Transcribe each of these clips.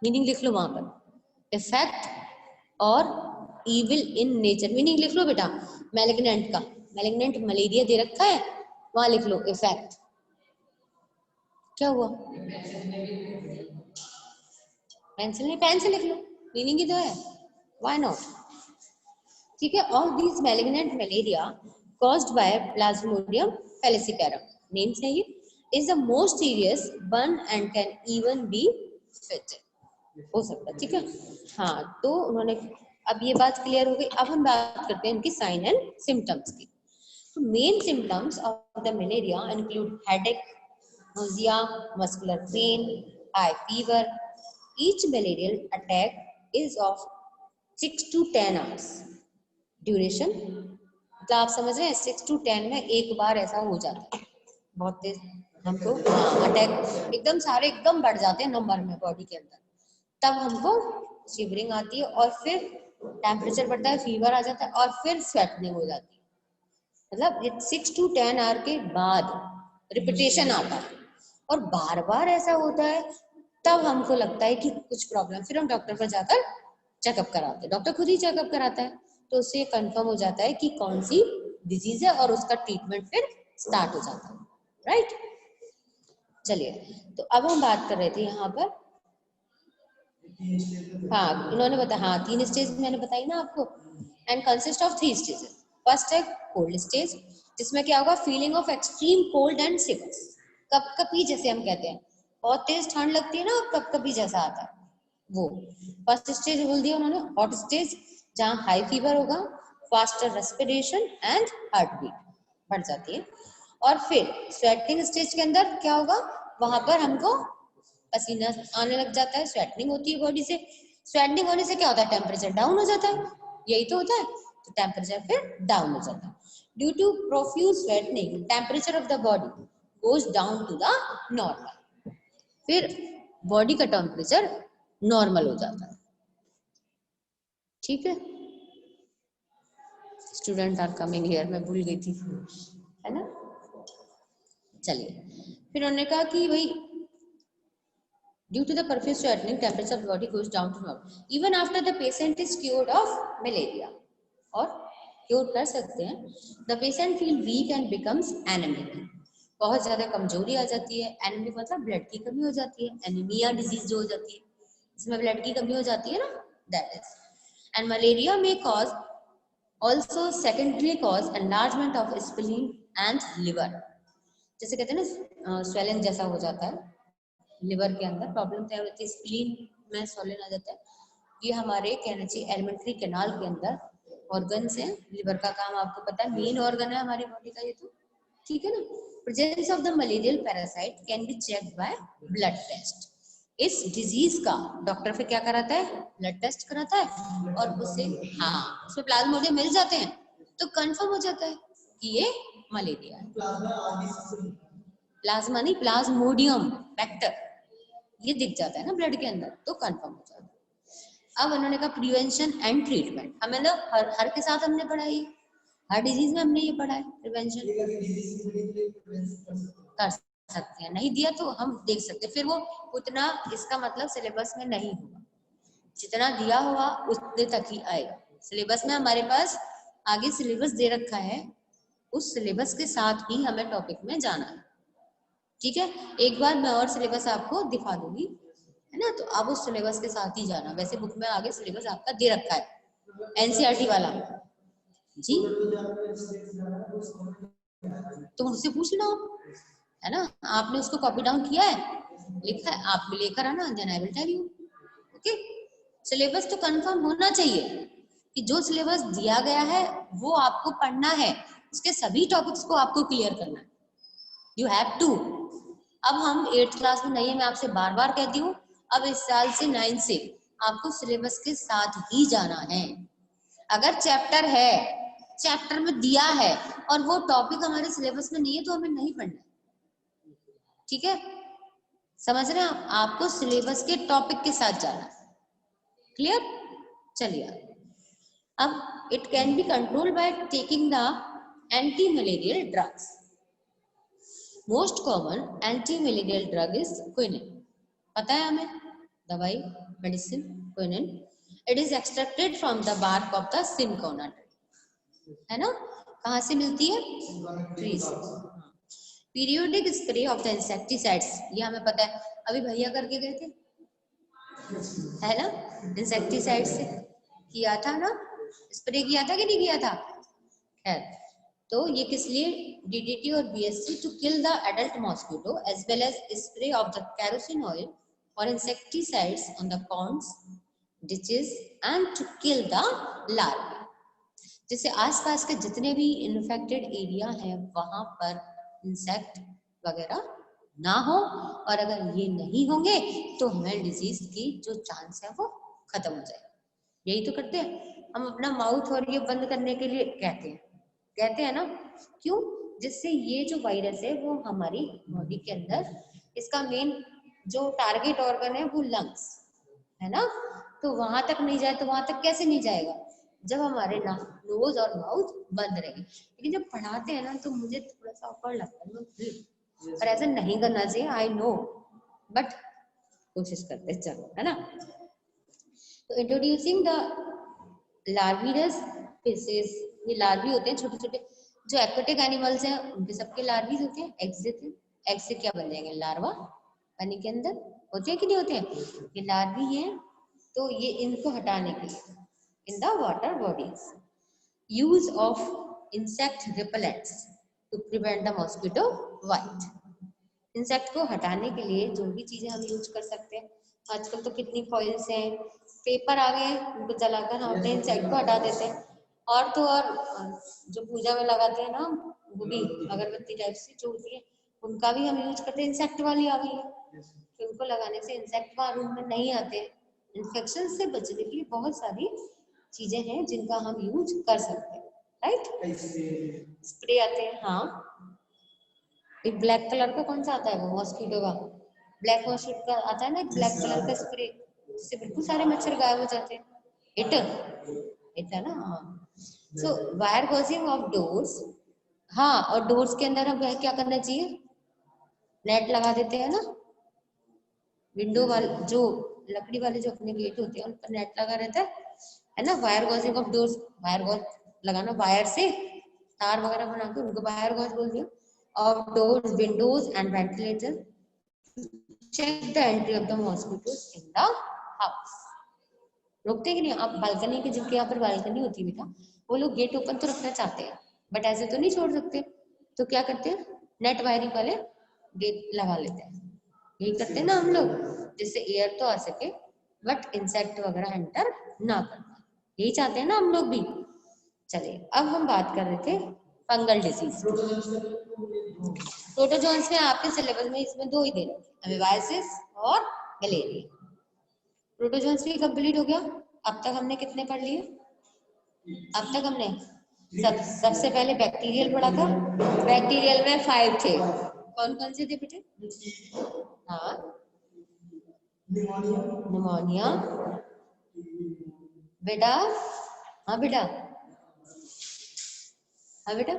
Meaning लिख लो वहां पर, इफेक्ट और इविल इन नेचर, मीनिंग लिख लो बेटा। मैलिग्नेंट का, मैलिग्नेंट मलेरिया दे रखा है, वहां लिख लो इफेक्ट। क्या हुआ, पेंसिल नहीं, पेन से लिख लो, मीनिंग ही तो है, व्हाई नॉट। ठीक है, all these malignant malaria caused by Plasmodium falciparum, name चाहिए, is the most serious one and can even be fatal, हो सकता है। ठीक है, हाँ, तो उन्होंने, अब ये बात क्लियर हो गई। अब हम बात करते हैं उनकी साइन एंड सिम्टम्स की। तो main symptoms of the malaria include headache, nausea, muscular pain, high fever. Each malarial attack is of 6 to 10 hours duration. मतलब आप समझ रहे हैं 6 to 10 में एक बार ऐसा हो जाता है, बहुत तेज हमको अटैक, एकदम सारे एकदम बढ़ जाते हैं नंबर में बॉडी के अंदर, तब हमको शिवरिंग आती है और फिर टेम्परेचर बढ़ता है, फीवर आ जाता है और फिर स्वेटिंग हो जाती है। मतलब 6 to 10 आवर के बाद रिपीटेशन आता है और बार बार ऐसा होता है, तब हमको लगता है कि कुछ प्रॉब्लम, फिर हम डॉक्टर पर जाकर चेकअप कराते हैं, डॉक्टर खुद ही चेकअप कराता है, तो उससे कंफर्म हो जाता है कि कौन सी डिजीज है और उसका ट्रीटमेंट फिर स्टार्ट हो जाता है, राइट। चलिए, तो अब हम बात कर रहे थे यहाँ पर, हाँ इन्होंने बताया, हाँ 3 स्टेज मैंने बताई ना आपको, and consist of 3 stages. First है कोल्ड स्टेज, जिसमें क्या होगा, feeling of extreme cold and shivers, कपकपी जैसे हम कहते हैं, बहुत तेज ठंड लगती है ना, कपकपी जैसा आता है वो। फर्स्ट स्टेज बोल दिया उन्होंने। हॉट स्टेज, जहाँ हाई फीवर होगा, faster respiration and heart beat बढ़ जाती है। और फिर स्वेटिंग स्टेज के अंदर क्या होगा, वहां पर हमको पसीना आने लग जाता है, स्वेटिंग होती है बॉडी से, स्वेटिंग होने से क्या होता है, टेम्परेचर डाउन हो जाता है, यही तो होता है, तो टेम्परेचर फिर डाउन हो जाता है। Due to profuse sweating temperature of the body goes down to the normal, फिर बॉडी का टेम्परेचर नॉर्मल हो जाता है। ठीक है, स्टूडेंट आर कमिंग हियर, मैं भूल गई थी, है ना। चलिए, फिर उन्होंने कहा कि भाई due to the profuse sweating temperature of the body goes down to normal even after the patient is cured of malaria, और क्योर कर सकते हैं। the patient feel weak and becomes anemic, बहुत ज्यादा कमजोरी आ जाती है, एनीमिक मतलब ब्लड की कमी हो जाती है, एनीमिया डिजीज जो हो जाती है, इसमें ब्लड की कमी हो जाती है ना, दैट इज। एंड मलेरिया में cause also secondary cause enlargement of spleen and liver, जैसे कहते हैं ना स्वेलिंग जैसा हो जाता है लिवर के अंदर, प्रॉब्लम तैयार होती है, स्प्लीन में स्वॉलन आ जाता है। ये हमारे कहना चाहिए एलिमेंट्री कैनाल के अंदर ऑर्गन्स हैं, लिवर का काम आपको पता है, मेन ऑर्गन है हमारी बॉडी का ये तो, ठीक है ना। Presence of the malarial parasite can be checked by blood test. इस डिजीज का डॉक्टर फिर क्या कराता है, ब्लड टेस्ट कराता है और उसे, हाँ उसमें प्लाज्मोडियम मिल जाते हैं तो कंफर्म हो जाता है कि ये मलेरिया है। प्लाज्मा नहीं, प्लाज्मोडियम वेक्टर, ये दिख जाता है ना ब्लड के अंदर तो कंफर्म हो जाता है। अब उन्होंने कहा प्रिवेंशन एंड ट्रीटमेंट, हमें ना हर के साथ हमने पढ़ा है, हर डिजीज में हमने ये पढ़ा है, प्रिवेंशन कर सकते हैं, नहीं दिया तो हम देख सकते हैं, फिर वो उतना इसका मतलब सिलेबस में नहीं होगा, जितना दिया हुआ उतने तक ही आएगा। सिलेबस में हमारे पास आगे सिलेबस दे रखा है, उस सिलेबस के साथ ही हमें टॉपिक में जाना है, ठीक है। एक बार मैं और सिलेबस आपको दिखा दूंगी, है ना, तो आप उस सिलेबस के साथ ही जाना। वैसे बुक में आगे सिलेबस आपका दे रखा है एनसीईआरटी वाला जी, तो मुझसे पूछ लो, है ना, आपने उसको कॉपी डाउन किया है, लिखा है, आप लेकर आना, then I will tell you. Okay, syllabus तो कंफर्म होना चाहिए कि जो सिलेबस दिया गया है वो आपको पढ़ना है, उसके सभी टॉपिक्स को आपको क्लियर करना है, यू हैव टू। अब हम 8th क्लास में नहीं है, मैं आपसे बार बार कहती हूँ, अब इस साल से 9th से आपको सिलेबस के साथ ही जाना है। अगर चैप्टर है, चैप्टर में दिया है और वो टॉपिक हमारे सिलेबस में नहीं है तो हमें नहीं पढ़ना, ठीक है, समझ रहे हैं आप, आपको सिलेबस के टॉपिक के साथ जाना, क्लियर। चलिए, अब it can be controlled by taking the anti malarial drugs. Most common anti malarial drug is quinine, पता है हमें, दवाई, medicine, quinine. It is extracted from the bark of the cinchona tree, है ना? कहाँ से मिलती है? ट्री से। Periodic spray of the insecticides, ये हमें पता है, अभी भैया करके गए थे, है ना? इंसेक्टिसाइड से किया था ना, स्प्रे किया था कि नहीं किया था? खैर, तो ये किस लिए? डीडीटी और BSC to kill the adult mosquito as well as spray of the kerosene oil और insecticides on the ponds, ditches and to kill the larva. जैसे आसपास के जितने भी इन्फेक्टेड एरिया हैं वहां पर इंसेक्ट वगैरह ना हो, और अगर ये नहीं होंगे तो हमें डिजीज की जो चांस है वो खत्म हो जाए। यही तो करते हैं हम, अपना माउथ और ये बंद करने के लिए कहते हैं ना, क्यों? जिससे ये जो वायरस है वो हमारी बॉडी के अंदर, इसका मेन जो टारगेट ऑर्गन है वो लंग्स है ना, तो वहां तक नहीं जाए। तो वहां तक कैसे नहीं जाएगा? जब हमारे नोज और माउथ बंद रहेंगे। लेकिन जब पढ़ाते हैं ना तो मुझे थोड़ा सा ऑकवर्ड लगता है, पर ऐसा नहीं करना चाहिए, आई नो, बट कोशिश करते हैं, चलो, है ना? तो इंट्रोड्यूसिंग द लार्विडस फिशेस, ये लार्वी होते हैं छोटे छोटे, जो एक्वेटिक एनिमल्स हैं उनके सबके लार्वी होते हैं, एग से थे, एग से क्या बन जाएंगे? लार्वा, पानी के अंदर होते हैं कि नहीं होते हैं? ये लार्वी हैं, तो ये इनको हटाने के लिए in the water bodies, use of insect repellents to prevent the mosquito bite. Insect को हटाने के लिए जो भी चीजें हम यूज कर सकते हैं, आजकल तो कितनी फॉइल्स हैं, पेपर आ गए हैं, उनको जलाकर हम अपने इंसेक्ट को हटा देते हैं। और तो और जो पूजा में लगाते हैं ना, वो भी अगरबत्ती टाइप से जो होती है, उनका भी हम यूज करते हैं, इंसेक्ट वाली आ गई है, तो उनको लगाने से इंसेक्ट वहाँ रूम में नहीं आते। इन्फेक्शन से बचने के लिए बहुत सारी चीजें हैं जिनका हम यूज कर सकते हैं, राइट? स्प्रे आते हैं, हाँ, एक ब्लैक कलर का कौन सा आता है? वो मॉस्किटो का ब्लैक मॉस्किटो का आता है ना, ब्लैक कलर का स्प्रे, जिससे बिल्कुल सारे मच्छर गायब हो जाते हैं। हिट है ना, हाँ। सो वायर गॉजिंग ऑफ डोर्स, हाँ, और डोर्स के अंदर हम क्या करना चाहिए? नेट लगा देते हैं ना, विंडो वाले जो लकड़ी वाले जो अपने गेट होते हैं उन पर नेट लगा रहता है ना। Wire gauzing of doors, wire gauze लगाना, वायर से तार वगैरह बना के उनको वायर गॉज बोल दिया। Of doors, Windows and ventilator, check the entry of the mosquitoes in the house। रोकते कि नहीं? आप बालकनी के, जिनके यहाँ पर बालकनी होती है बेटा, वो लोग गेट ओपन तो रखना चाहते हैं, बट ऐसे तो नहीं छोड़ सकते, तो क्या करते हैं? नेट वायरिंग वाले गेट लगा लेते हैं। यही करते हैं ना हम लोग, जिससे एयर तो आ सके बट इंसेक्ट वगैरह एंटर ना कर पाए, यही चाहते हैं ना हम लोग भी। चलिए, अब हम बात कर रहे थे फंगल डिजीज। प्रोटोजोन्स में आपके सिलेबस में इसमें दो ही दे रखे, अमीबाइसिस और मलेरिया। प्रोटोजोन्स भी कंप्लीट हो गया। अब तक हमने कितने पढ़ लिए? अब तक हमने सबसे पहले बैक्टीरियल पढ़ा था। बैक्टीरियल में 5 थे, कौन कौन से थे बेटे? हाँ, निमोनिया बेटा, हाँ बेटा, हाँ बेटा,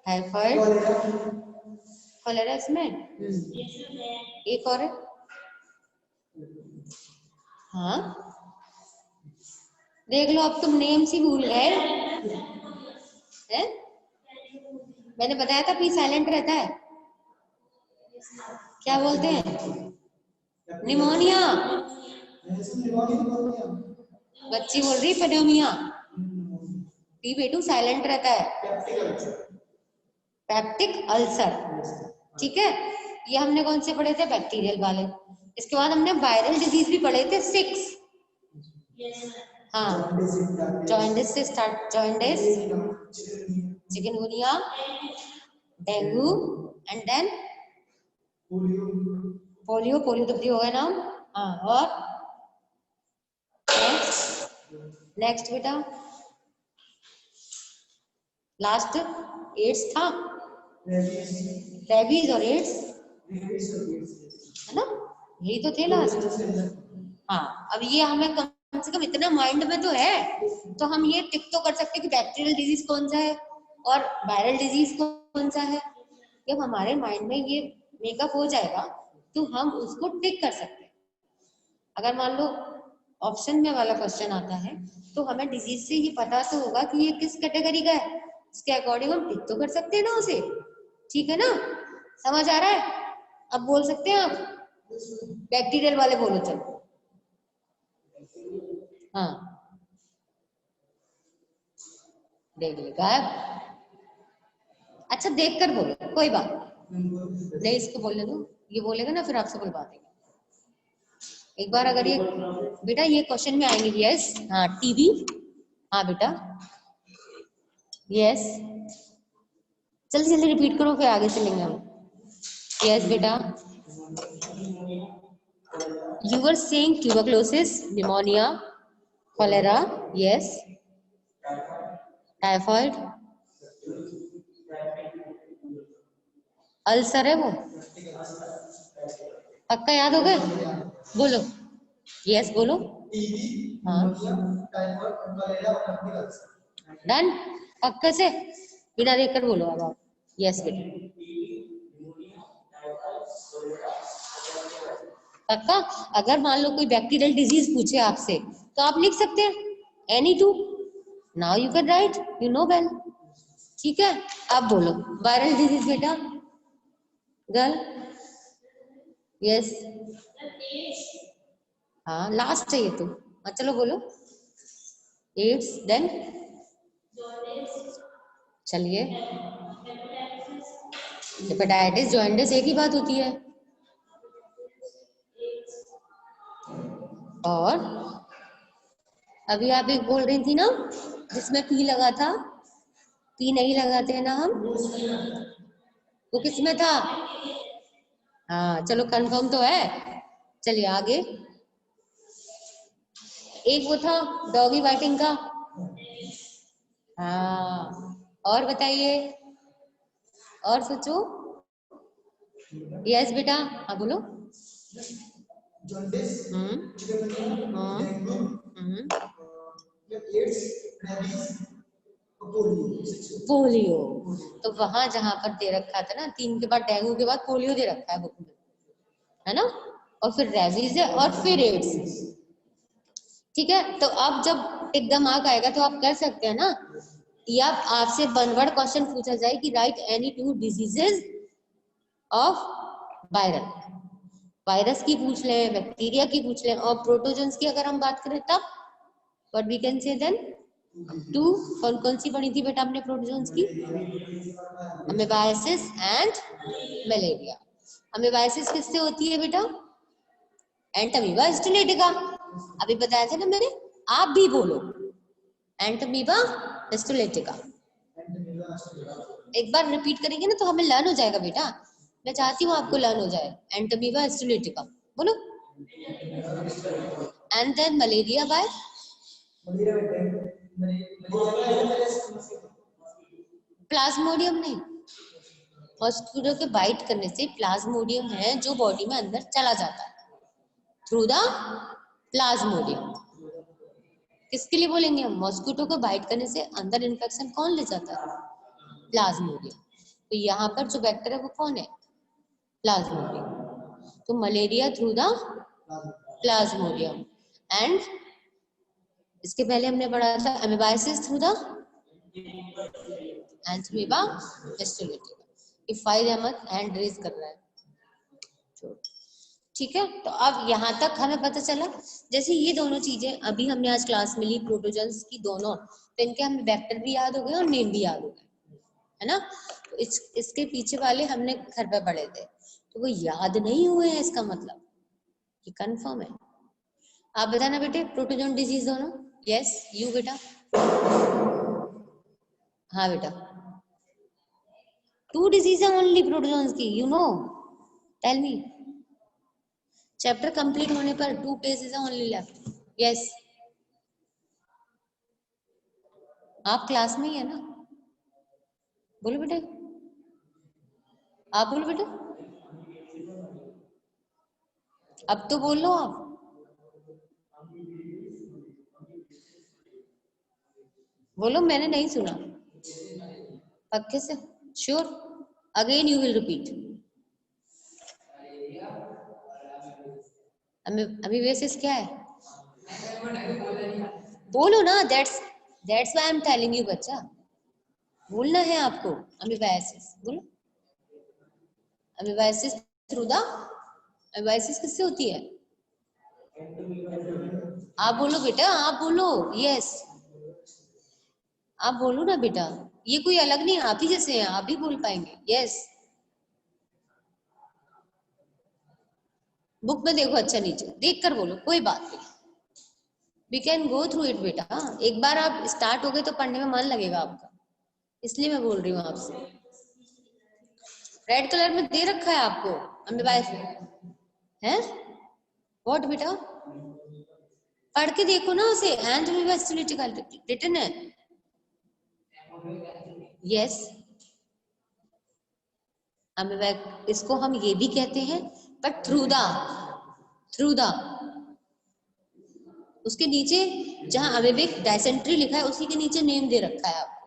टाइफाइड, कॉलेरा इसमें, एक और है, हाँ, देख लो, अब तुम नेम सी भूल गए हैं? मैंने बताया था पी साइलेंट रहता है, क्या बोलते हैं? निमोनिया, बच्ची बोल रही पेनोमिया, पी बेटू साइलेंट रहता है, पेप्टिक अल्सर, ठीक है। ये हमने कौन से पढ़े थे? बैक्टीरियल वाले। इसके बाद हमने वायरल डिजीज भी पढ़े थे 6, हाँ, जॉइंडिस से start, jaundice, chikungunya, dengue and then polio, polio तो फ्री हो गया नाम, हाँ, और नेक्स्ट बेटा, लास्ट एड्स था, रेबीज और एड्स, है ना, यही तो थे लास्ट। हाँ, अब ये हमें कम से कम इतना माइंड में तो है, तो हम ये टिक तो कर सकते हैं कि बैक्टीरियल डिजीज कौन सा है और वायरल डिजीज कौन सा है। जब हमारे माइंड में ये मेकअप हो जाएगा तो हम उसको टिक कर सकते हैं। अगर मान लो ऑप्शन में वाला क्वेश्चन आता है तो हमें डिजीज से ही पता तो होगा कि ये किस कैटेगरी का है, उसके अकॉर्डिंग हम टिक तो कर सकते हैं ना उसे। ठीक है ना, समझ आ रहा है? अब बोल सकते हैं आप, बैक्टीरियल वाले बोलो चलो। हाँ देख ले गायब। अच्छा देख कर बोलो, कोई बात नहीं, इसको बोलने दो, ये बोलेगा ना फिर आपसे बुलवा देंगे। एक बार अगर ये बेटा ये क्वेश्चन में आएंगे, यस हाँ टीबी, हाँ बेटा यस, जल्दी जल्दी रिपीट करो फिर आगे चलेंगे हम। यस बेटा, you were saying tuberculosis, pneumonia, cholera, yes, typhoid, ulcer है वो, पक्का याद हो गए? बोलो यस बोलो। हाँ डन, पक्का से बिना देखकर बोलो अब आप। यस बेटा पक्का। अगर मान लो कोई बैक्टीरियल डिजीज पूछे आपसे तो आप लिख सकते हैं any two, now you can write, you know well. ठीक है, आप बोलो वायरल डिजीज बेटा, गर्ल यस, हाँ लास्ट है ये तो, हाँ चलो बोलो। एड्स, देन चलिए, हेपेटाइटिस, जॉन्डिस एक ही बात होती है। और अभी आप एक बोल रही थी ना जिसमें पी लगा था, पी नहीं लगाते हैं ना हम, वो किसमें था? हाँ चलो कंफर्म तो है। चलिए आगे, एक वो था डॉगी बाइटिंग का, हाँ और बताइए, और सोचो। यस बेटा, हाँ बोलो। पोलियो, तो वहां जहां पर दे रखा था ना 3 के बाद डेंगू के बाद पोलियो दे रखा है बुक में, है ना, और फिर रेबीज है और फिर एड्स। ठीक है, तो अब जब टिक द मार्क आएगा तो आप कर सकते हैं ना, या आपसे वन वर्ड क्वेश्चन पूछा जाए कि right any 2 diseases of viral, virus की पूछ लें, बैक्टीरिया की पूछ लें, और प्रोटोजोन्स की अगर हम बात करें तब what we can say then 2, कौन कौन सी पढ़ी थी बेटा हमने प्रोटोजोन्स की? Amoebiasis and malaria. अमीबाइसिस किससे होती है बेटा? एंटमीबा हिस्टोलिटिका, अभी बताया था ना मैंने, आप भी बोलो एंटमीबा हिस्टोलिटिका। एक बार रिपीट करेंगे ना तो हमें लर्न हो जाएगा बेटा, मैं चाहती हूँ आपको लर्न हो जाए। एंटमीबा हिस्टोलिटिका बोलो, and then malaria by Plasmodium. नहीं, मॉस्किटो के बाइट करने से प्लाज्मोडियम है जो बॉडी में अंदर चला जाता है थ्रू द प्लाज्मोडियम। किसके लिए बोलेंगे हम? मॉस्किटो को बाइट करने से अंदर इन्फेक्शन कौन ले जाता है? प्लाज्मोडियम। तो यहाँ पर जो वेक्टर है वो कौन है? प्लाज्मोडियम। तो malaria through the Plasmodium, and इसके पहले हमने पढ़ा था amoebiasis through the Entamoeba histolytica. ये फाइल अहमद हैंड रेज कर रहा है। ठीक है, तो अब यहाँ तक हमें पता चला, जैसे ये दोनों चीजें अभी हमने आज क्लास में ली प्रोटोजन्स की दोनों, तो इनके हमें वेक्टर भी याद हो गए और नेम भी याद हो गए, है ना। तो इसके पीछे वाले हमने घर पे पढ़े थे तो वो याद नहीं हुए हैं, इसका मतलब ये कंफर्म है। आप बताना बेटे प्रोटोजोन डिजीज दोनों। यस यू बेटा, हाँ बेटा 2 डिजीज है ओनली प्रोटोजोन्स की, you know, tell me. Chapter complete होने पर 2 पेजेस है ओनली लेफ्ट। यस आप क्लास में ही है ना, बोलो बेटे, आप बोलो बेटे, अब तो बोल लो आप। बोलो मैंने नहीं सुना, पक्के से sure? Again you will repeat. Amoebiasis क्या है? बोलो ना, that's why I am telling you बच्चा, बोलना है आपको। अमीबाइसिस बोलो। अमीबाइसिस थ्रू द, अमीबाइसिस किससे होती है? आप बोलो बेटा, आप बोलो, यस आप बोलो ना बेटा, ये कोई अलग नहीं, आप ही जैसे हैं, आप भी बोल पाएंगे, यस। बुक में देखो, अच्छा नीचे देख कर बोलो, कोई बात नहीं, we can go through it बेटा। एक बार आप स्टार्ट हो गए तो पढ़ने में मन लगेगा आपका, इसलिए मैं बोल रही हूँ आपसे। रेड कलर में दे रखा है आपको अमीबाइसिस है, व्हाट बेटा? पढ़ के देखो ना उसे, एंड रिटन है, यस। अमीबैक इसको हम ये भी कहते हैं, बट थ्रू द उसके नीचे जहां अमीबिक डायसेंट्री लिखा है उसी के नीचे नेम दे रखा है आपको।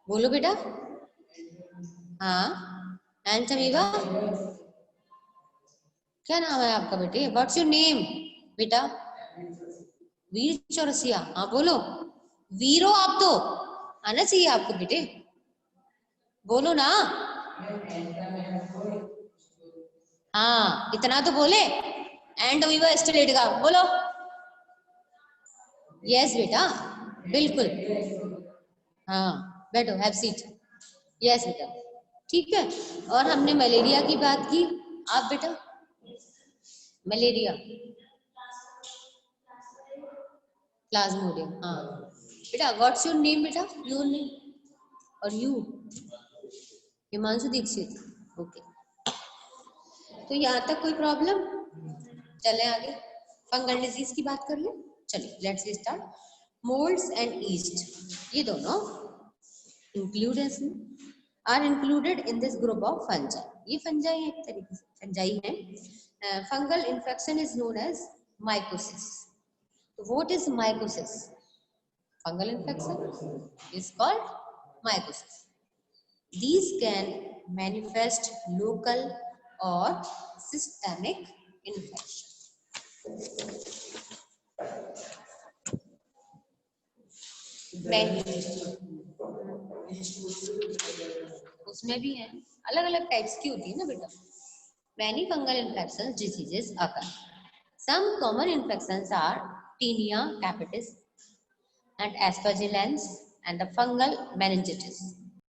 बोलो बेटा। हाँ, एंड अमीबा क्या नाम है आपका बेटे? व्हाट्स योर नेम बेटा? वीर चौरसिया, हाँ बोलो, वीरो आप तो आना चाहिए आपको बेटे, बोलो ना। हाँ इतना तो बोले, एंड अमीबा स्टेलेट का बोलो, यस बेटा बिल्कुल। हाँ बैठो, हैव सीट, यस बेटा, ठीक है। और हमने मलेरिया की बात की, आप बेटा मलेरिया, प्लाज्मोडियम, हाँ बेटा। व्हाट्स योर नेम बेटा? योर नेम और यू? हिमांशु दीक्षित, ओके। तो यहाँ तक कोई प्रॉब्लम? चले आगे, फंगल डिजीज की बात कर ले। चलिए let's start. Moulds and yeast, ये दोनों are included in this group of fungi. ये फंजाई एक तरीके से फंजाई है। Fungal infection is known as mycosis. तो what is mycosis? Fungal infection is called mycosis. These can manifest local or systemic infection. उसमें भी है, अलग अलग टाइप्स की होती है ना बेटा। Many fungal infections diseases occur. Some common infections are Taenia capitis and aspergillus and the fungal meningitis.